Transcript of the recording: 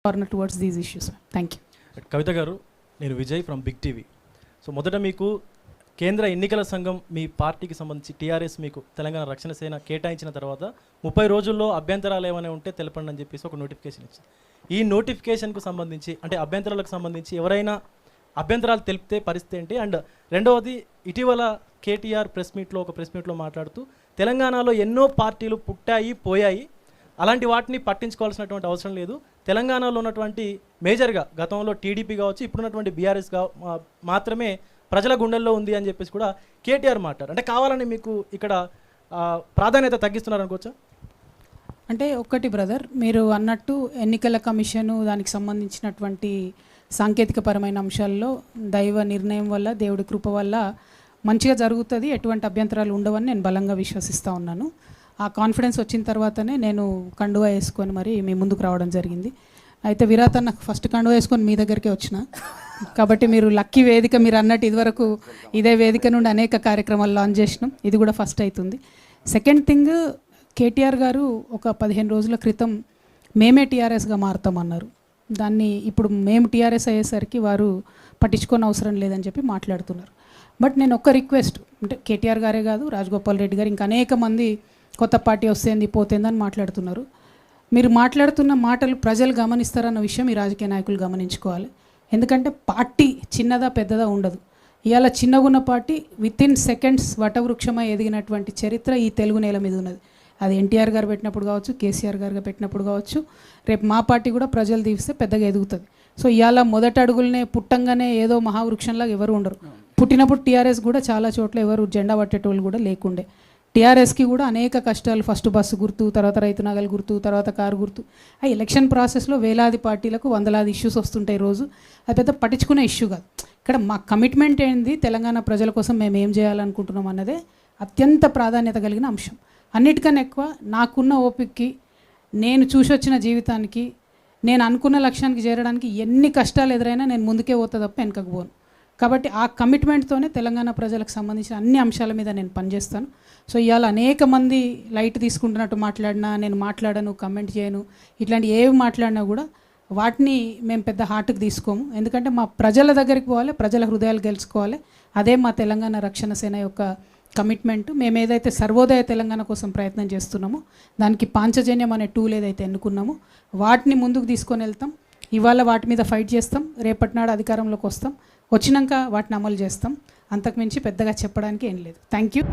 corner towards these issues. Thank you. Kavitha గారు, నేను Vijay from Big TV. So మొదట మీకు కేంద్ర ఎన్నికల సంఘం మీ పార్టీకి సంబంధించి టీఆర్ఎస్ మీకు తెలంగాణ రక్షణ సేన కేటాయించిన తర్వాత 30 రోజుల్లో అభ్యంతరాలు ఏమైనా ఉంటే తెలపండి అని చెప్పేసి ఒక నోటిఫికేషన్ ఇచ్చింది. ఈ నోటిఫికేషన్కు సంబంధించి అంటే అభ్యంతరాలకు సంబంధించి ఎవరైనా అభ్యంతరాలు తెలిపితే పరిస్థితి ఏంటి? అండ్ రెండవది, ఇటీవల కేటీఆర్ ప్రెస్ మీట్లో మాట్లాడుతూ తెలంగాణలో ఎన్నో పార్టీలు పుట్టాయి పోయాయి, అలాంటి వాటిని పట్టించుకోవాల్సినటువంటి అవసరం లేదు, తెలంగాణలో ఉన్నటువంటి మేజర్గా గతంలో టీడీపీ కావచ్చు, ఇప్పుడున్నటువంటి బీఆర్ఎస్ మాత్రమే ప్రజల గుండెల్లో ఉంది అని చెప్పేసి కూడా కేటీఆర్ మాట్లాడారు. అంటే కావాలని మీకు ఇక్కడ ప్రాధాన్యత తగ్గిస్తున్నారు అనుకోవచ్చా? అంటే ఒక్కటి బ్రదర్, మీరు అన్నట్టు ఎన్నికల కమిషను దానికి సంబంధించినటువంటి సాంకేతికపరమైన అంశాల్లో దైవ నిర్ణయం వల్ల, దేవుడి కృప వల్ల మంచిగా జరుగుతుంది, ఎటువంటి అభ్యంతరాలు ఉండవని నేను బలంగా విశ్వసిస్తూ ఉన్నాను. ఆ కాన్ఫిడెన్స్ వచ్చిన తర్వాతనే నేను కండువా వేసుకొని మరి మీ ముందుకు రావడం జరిగింది. అయితే విరాట్ అన్న ఫస్ట్ కండువా వేసుకొని మీ దగ్గరికే వచ్చిన, కాబట్టి మీరు లక్కీ వేదిక. మీరు అన్నట్టు ఇదివరకు ఇదే వేదిక నుండి అనేక కార్యక్రమాలు లాంచ్ చేసినాం, ఇది కూడా ఫస్ట్ అవుతుంది. సెకండ్ థింగ్, కేటీఆర్ గారు ఒక 15 రోజుల క్రితం మేమే టీఆర్ఎస్గా మారుతామన్నారు. దాన్ని ఇప్పుడు మేము టీఆర్ఎస్ అయ్యేసరికి వారు పట్టించుకోని అవసరం లేదని చెప్పి మాట్లాడుతున్నారు. బట్ నేను ఒక్క రిక్వెస్ట్, అంటే కేటీఆర్ గారే కాదు, రాజగోపాల్ రెడ్డి గారు, ఇంకా అనేక మంది కొత్త పార్టీ వస్తేంది పోతేందని మాట్లాడుతున్నారు. మీరు మాట్లాడుతున్న మాటలు ప్రజలు గమనిస్తారన్న విషయం ఈ రాజకీయ నాయకులు గమనించుకోవాలి. ఎందుకంటే పార్టీ చిన్నదా పెద్దదా ఉండదు. ఇవాళ చిన్నగున్న పార్టీ వితిన్ సెకండ్స్ వటవృక్షమై ఎదిగినటువంటి చరిత్ర ఈ తెలుగు నేల మీద ఉన్నది. అది ఎన్టీఆర్ గారు పెట్టినప్పుడు కావచ్చు, కేసీఆర్ గారు పెట్టినప్పుడు కావచ్చు, రేపు మా పార్టీ కూడా ప్రజలు తీస్తే పెద్దగా ఎదుగుతుంది. సో ఇవాళ మొదటి అడుగులనే పుట్టంగానే ఏదో మహావృక్షంలాగా ఎవరు ఉండరు. పుట్టినప్పుడు టీఆర్ఎస్ కూడా చాలా చోట్ల ఎవరు జెండా పట్టేటోళ్ళు కూడా లేకుండే. టీఆర్ఎస్కి కూడా అనేక కష్టాలు, ఫస్ట్ బస్సు గుర్తు, తర్వాత రైతు నగలు గుర్తు, తర్వాత కారు గుర్తు. ఆ ఎలక్షన్ ప్రాసెస్లో వేలాది పార్టీలకు వందలాది ఇష్యూస్ వస్తుంటాయి రోజు. అది పెద్ద పట్టించుకునే ఇష్యూ కాదు. ఇక్కడ మా కమిట్మెంట్ ఏంది, తెలంగాణ ప్రజల కోసం మేము ఏం చేయాలనుకుంటున్నాం అన్నదే అత్యంత ప్రాధాన్యత కలిగిన అంశం. అన్నిటికన్నా ఎక్కువ నాకున్న ఓపికకి, నేను చూసి వచ్చిన జీవితానికి, నేను అనుకున్న లక్ష్యానికి చేరడానికి ఎన్ని కష్టాలు ఎదురైనా నేను ముందుకే పోతా తప్ప వెనకకు పోను. కాబట్టి ఆ కమిట్మెంట్తోనే తెలంగాణ ప్రజలకు సంబంధించిన అన్ని అంశాల మీద నేను పనిచేస్తాను. సో ఇవాళ అనేక మంది లైట్ తీసుకుంటున్నట్టు మాట్లాడినా, నేను మాట్లాడను, కమెంట్ చేయను, ఇట్లాంటి ఏవి మాట్లాడినా కూడా వాటిని మేము పెద్ద హార్ట్కి తీసుకోము. ఎందుకంటే మా ప్రజల దగ్గరికి పోవాలి, ప్రజల హృదయాలు గెలుచుకోవాలి. అదే మా తెలంగాణ రక్షణ సేన యొక్క కమిట్మెంట్. మేము ఏదైతే సర్వోదయ తెలంగాణ కోసం ప్రయత్నం చేస్తున్నామో, దానికి పాంచజన్యం అనే టూల్ ఏదైతే ఎన్నుకున్నామో వాటిని ముందుకు తీసుకొని వెళ్తాం. ఇవాళ వాటి మీద ఫైట్ చేస్తాం, రేపటి నాడు అధికారంలోకి వస్తాం, వచ్చినాక వాటిని అమలు చేస్తాం. అంతకుమించి పెద్దగా చెప్పడానికి ఏం లేదు. Thank you.